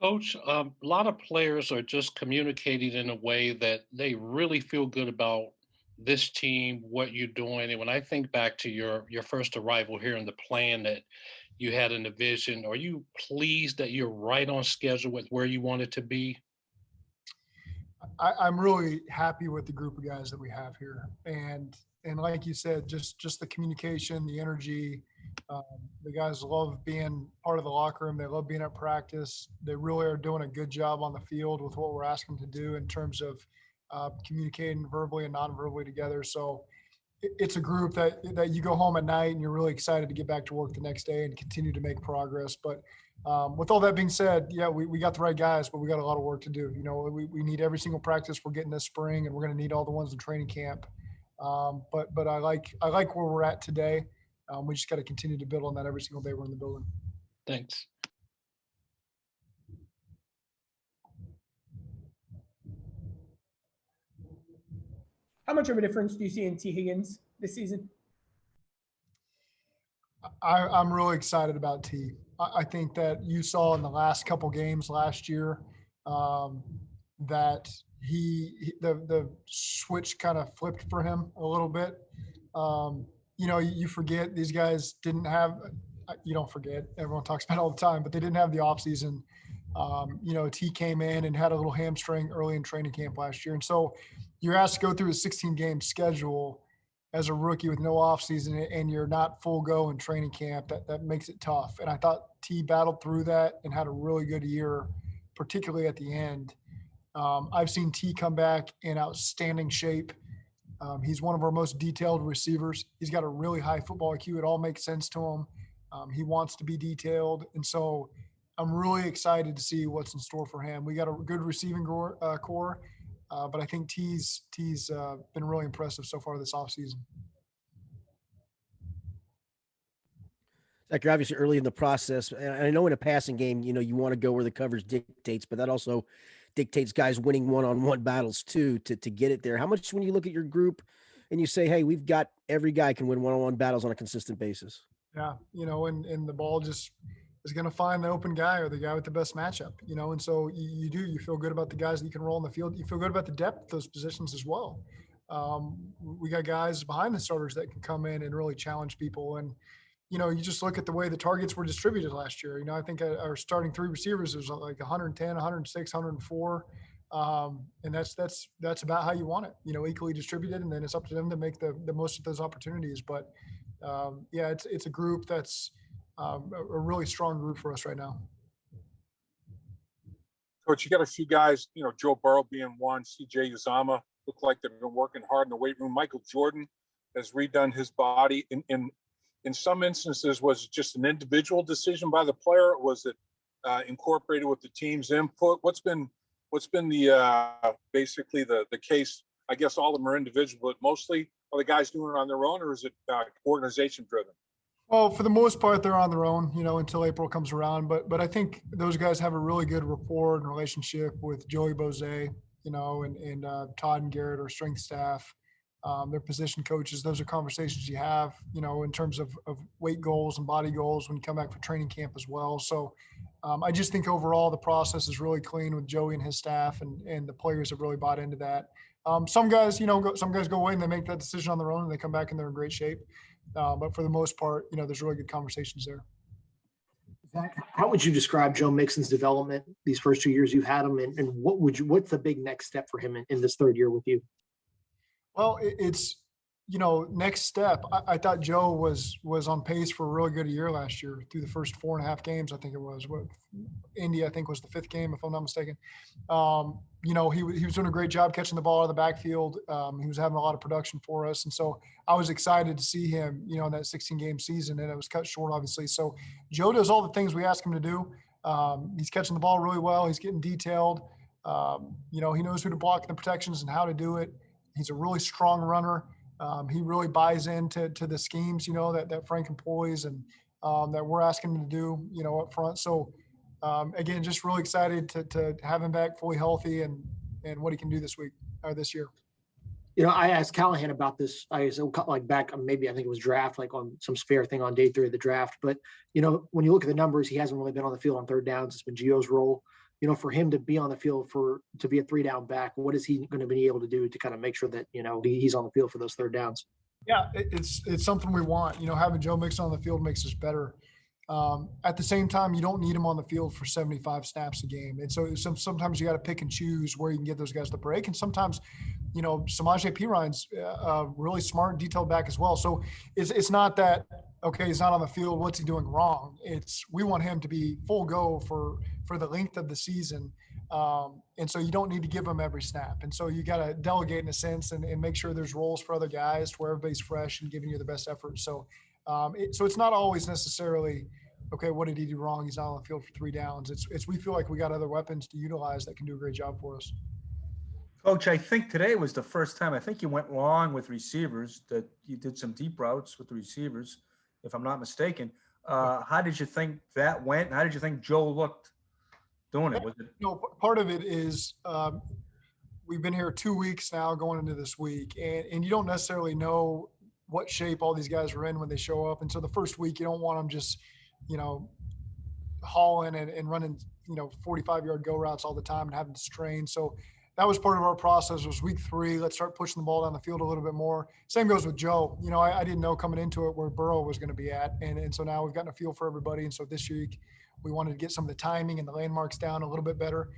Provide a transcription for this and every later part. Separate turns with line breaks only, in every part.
Coach, a lot of players are just communicating in a way that they really feel good about this team, what you're doing. And when I think back to your first arrival here and the plan that you had in the vision, are you pleased that you're right on schedule with where you want it to be?
I'm really happy with the group of guys that we have here, and like you said, just the communication, the energy. The guys love being part of the locker room. They love being at practice. They really are doing a good job on the field with what we're asking them to do in terms of communicating verbally and non-verbally together. So it's a group that you go home at night and you're really excited to get back to work the next day and continue to make progress. But with all that being said, yeah, we got the right guys, but we got a lot of work to do. You know, we need every single practice we're getting this spring, and we're going to need all the ones in training camp. But I like where we're at today. We just got to continue to build on that every single day we're in the building.
Thanks.
How much of a difference do you see in T. Higgins this season?
I'm really excited about T. I think that you saw in the last couple games last year that the switch kind of flipped for him a little bit. You know, you forget these guys didn't have. You don't forget. Everyone talks about it all the time, but they didn't have the offseason. You know, T came in and had a little hamstring early in training camp last year, and so you're asked to go through a 16-game schedule as a rookie with no offseason, and you're not full go in training camp. That makes it tough. And I thought T battled through that and had a really good year, particularly at the end. I've seen T come back in outstanding shape. He's one of our most detailed receivers. He's got a really high football IQ. It all makes sense to him. He wants to be detailed. And so I'm really excited to see what's in store for him. We got a good receiving core, but I think T's been really impressive so far this offseason.
Zach, you're obviously early in the process. And I know in a passing game, you know, you want to go where the coverage dictates, but that also dictates guys winning one-on-one battles too, to get it there. How much, when you look at your group and you say, hey, we've got every guy can win one-on-one battles on a consistent basis?
Yeah, you know, and the ball just is going to find the open guy or the guy with the best matchup, you know, and so you feel good about the guys that you can roll in the field. You feel good about the depth of those positions as well. We got guys behind the starters that can come in and really challenge people. And, you know, you just look at the way the targets were distributed last year. You know, I think our starting three receivers was like 110, 106, 104. And that's about how you want it, you know, equally distributed. And then it's up to them to make the most of those opportunities. But yeah, it's a group that's a really strong group for us right now.
Coach, you got a few guys, you know, Joe Burrow being one, CJ Uzama, look like they've been working hard in the weight room. Michael Jordan has redone his body. In some instances, was it just an individual decision by the player? Or was it incorporated with the team's input? What's been the basically the case? I guess all of them are individual, but mostly are the guys doing it on their own, or is it organization driven?
Well, for the most part, they're on their own, you know, until April comes around. But I think those guys have a really good rapport and relationship with Joey Bose, you know, and Todd and Garrett, our strength staff. Their position coaches. Those are conversations you have, you know, in terms of weight goals and body goals when you come back for training camp as well. So I just think overall the process is really clean with Joey and his staff, and the players have really bought into that. Some guys, you know, some guys go away and they make that decision on their own and they come back and they're in great shape. But for the most part, you know, there's really good conversations there.
Zach, how would you describe Joe Mixon's development these first 2 years you've had him, and what's the big next step for him in this third year with you?
Well, it's, you know, next step. I thought Joe was on pace for a really good year last year through the first 4.5 games. I think it was. Indy, I think, was the 5th game, if I'm not mistaken. You know, he was doing a great job catching the ball out of the backfield. He was having a lot of production for us. And so I was excited to see him, you know, in that 16-game season, and it was cut short, obviously. So Joe does all the things we ask him to do. He's catching the ball really well. He's getting detailed. You know, he knows who to block in the protections and how to do it. He's a really strong runner. He really buys into the schemes, you know, that Frank employs and that we're asking him to do, you know, up front. So, again, just really excited to have him back fully healthy and what he can do this week or this year.
You know, I asked Callahan about this. I was like back, maybe I think it was draft, like on some spare thing on day 3 of the draft. But, you know, when you look at the numbers, he hasn't really been on the field on third downs. It's been Gio's role. for him to be on the field to be a 3-down back, what is he going to be able to do to kind of make sure that, he's on the field for those third downs?
Yeah, it's something we want. Having Joe Mixon on the field makes us better. At the same time, you don't need him on the field for 75 snaps a game. And so sometimes you got to pick and choose where you can get those guys the break. And sometimes, Samaje Perine's a really smart, detailed back as well. So it's not that, okay, he's not on the field, what's he doing wrong? We want him to be full go for the length of the season. And so you don't need to give him every snap. And so you got to delegate in a sense and make sure there's roles for other guys to where everybody's fresh and giving you the best effort. So so it's not always necessarily, okay, what did he do wrong? He's not on the field for 3 downs. It's we feel like we got other weapons to utilize that can do a great job for us.
Coach, I think today was the first time, I think you went long with receivers, that you did some deep routes with the receivers, if I'm not mistaken. How did you think that went? How did you think Joe looked doing it? Was it?
Part of it is we've been here 2 weeks now going into this week, and you don't necessarily know what shape all these guys are in when they show up. And so the first week, you don't want them just, hauling and running, 45-yard go routes all the time and having to strain. So that was part of our process. Was week 3, let's start pushing the ball down the field a little bit more. Same goes with Joe. I didn't know coming into it where Burrow was going to be at. And so now we've gotten a feel for everybody. And so this week we wanted to get some of the timing and the landmarks down a little bit better.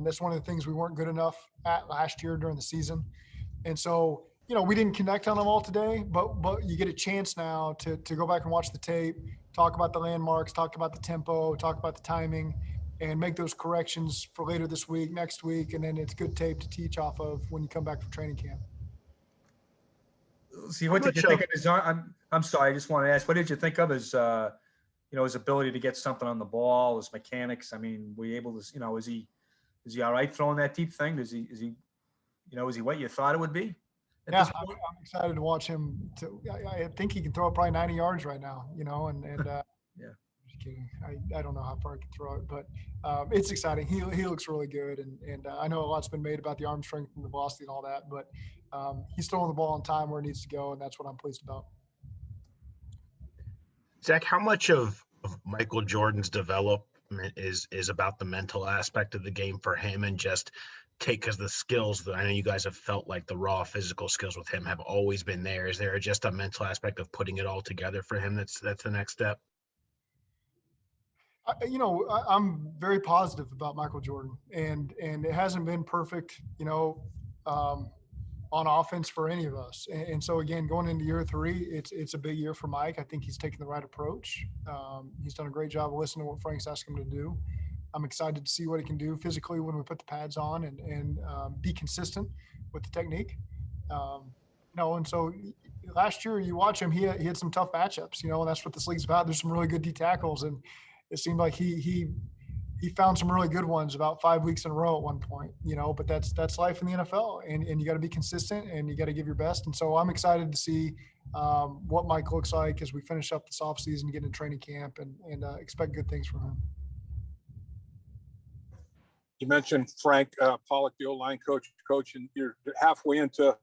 That's one of the things we weren't good enough at last year during the season. And so, we didn't connect on them all today, but you get a chance now to go back and watch the tape, talk about the landmarks, talk about the tempo, talk about the timing, and make those corrections for later this week, next week, and then it's good tape to teach off of when you come back from training camp.
See, what did you think of his? I'm sorry, I just want to ask, what did you think of his, his ability to get something on the ball, his mechanics? I mean, were you able to, is he all right throwing that deep thing? Is he what you thought it would be?
Yeah, I'm excited to watch him. I think he can throw it probably 90 yards right now, and
yeah.
Just kidding. I don't know how far he can throw it, but it's exciting. He looks really good, and I know a lot's been made about the arm strength and the velocity and all that, but he's throwing the ball on time where it needs to go, and that's what I'm pleased about.
Zach, how much of Michael Jordan's development is about the mental aspect of the game for him, and just because the skills that I know you guys have felt like the raw physical skills with him have always been there? Is there just a mental aspect of putting it all together for him that's the next step?
I'm very positive about Michael Jordan, and it hasn't been perfect, on offense for any of us. And so again, going into year 3, it's a big year for Mike. I think he's taken the right approach. He's done a great job of listening to what Frank's asked him to do. I'm excited to see what he can do physically when we put the pads on and be consistent with the technique. And so last year you watch him, he had some tough matchups, and that's what this league's about. There's some really good D tackles, and it seemed like he found some really good ones about 5 weeks in a row at one point, but that's life in the NFL, and you got to be consistent and you got to give your best. And so I'm excited to see what Mike looks like as we finish up this offseason, get into training camp, and expect good things from him.
You mentioned Frank Pollock, the O-line coach, and you're halfway into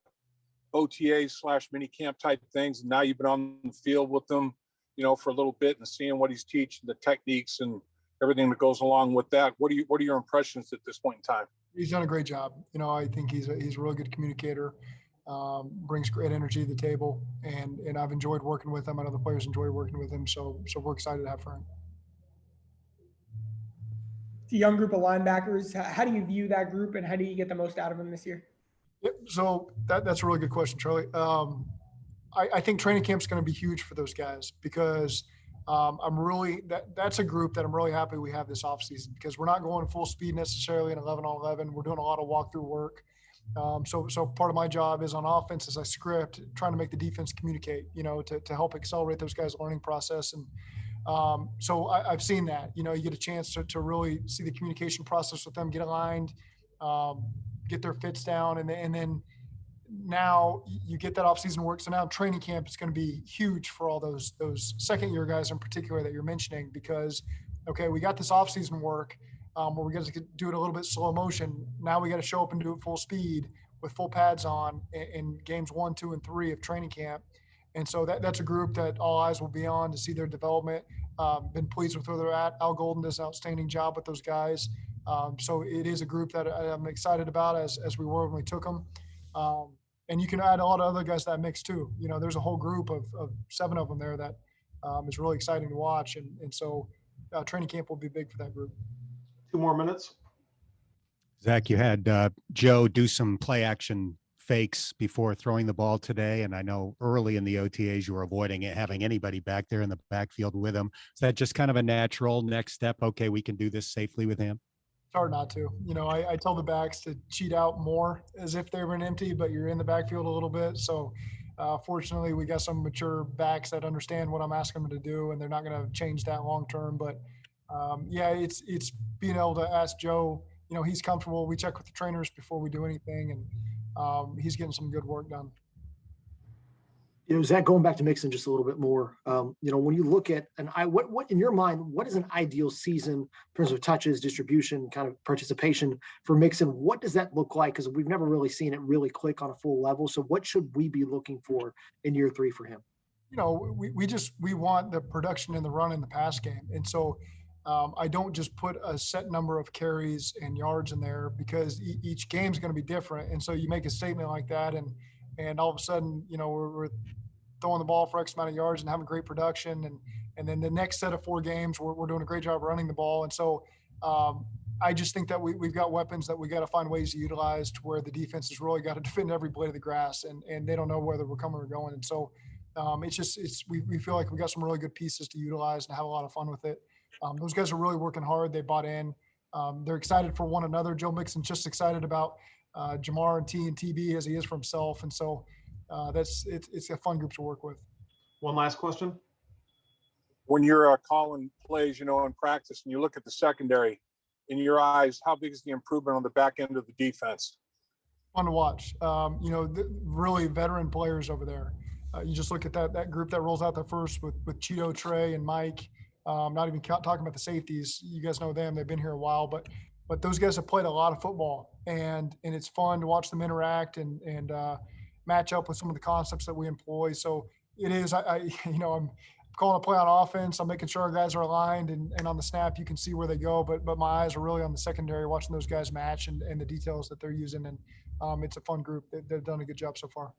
OTAs / mini camp type things. And now you've been on the field with them, for a little bit and seeing what he's teaching, the techniques and everything that goes along with that. What are your impressions at this point in time?
He's done a great job. I think he's a really good communicator, brings great energy to the table, and I've enjoyed working with him. I know the players enjoy working with him. So we're excited to have Frank.
The young group of linebackers, how do you view that group, and how do you get the most out of them this year?
Yep. So that's a really good question, Charlie. I think training camp's going to be huge for those guys because that's a group that I'm really happy we have this offseason, because we're not going full speed necessarily in 11-on-11. We're doing a lot of walkthrough work. So part of my job is on offense as I script, trying to make the defense communicate, to help accelerate those guys' learning process. And so I've seen that, you get a chance to really see the communication process with them, get aligned, get their fits down. And then now you get that offseason work. So now training camp is going to be huge for all those second year guys in particular that you're mentioning, because, okay, we got this offseason work where we got to do it a little bit slow motion. Now we got to show up and do it full speed with full pads on in games 1, 2, and 3 of training camp. And so that's a group that all eyes will be on to see their development. Been pleased with where they're at. Al Golden does an outstanding job with those guys. So it is a group that I'm excited about as we were when we took them. And you can add a lot of other guys to that mix too. You know, there's a whole group of 7 of them there that is really exciting to watch. And so training camp will be big for that group.
2 more minutes.
Zach, you had Joe do some play action fakes before throwing the ball today. And I know early in the OTAs, you were avoiding it, having anybody back there in the backfield with him. Is that just kind of a natural next step? Okay, we can do this safely with him.
It's hard not to. You know, I tell the backs to cheat out more as if they were an empty, but you're in the backfield a little bit. So fortunately, we got some mature backs that understand what I'm asking them to do, and they're not going to change that long term. But yeah, it's being able to ask Joe. You know, he's comfortable. We check with the trainers before we do anything, and he's getting some good work done.
You know, Zach, going back to Mixon just a little bit more, you know, when you look at what in your mind, what is an ideal season in terms of touches, distribution, kind of participation for Mixon? What does that look like? Because we've never really seen it really click on a full level. So what should we be looking for in year 3 for him?
You know, we want the production in the run and the pass game. And so I don't just put a set number of carries and yards in there because each game is going to be different. And so you make a statement like that and all of a sudden, you know, we're throwing the ball for X amount of yards and having great production. And then the next set of 4 games, we're doing a great job running the ball. And so I just think that we've got weapons that we got to find ways to utilize to where the defense has really got to defend every blade of the grass and they don't know whether we're coming or going. And so we feel like we got some really good pieces to utilize and have a lot of fun with it. Those guys are really working hard. They bought in. They're excited for one another. Joe Mixon's just excited about Jamar and TB as he is for himself. And so it's a fun group to work with.
One last question.
When you're calling plays, you know, in practice, and you look at the secondary, in your eyes, how big is the improvement on the back end of the defense?
Fun to watch. You know, really veteran players over there. You just look at that group that rolls out there first with Cheeto, Trey, and Mike. Not even talking about the safeties. You guys know them. They've been here a while, but those guys have played a lot of football, and it's fun to watch them interact and match up with some of the concepts that we employ. So it is, you know, I'm calling a play on offense. I'm making sure our guys are aligned and on the snap, you can see where they go, but my eyes are really on the secondary, watching those guys match and the details that they're using. And it's a fun group. They've done a good job so far.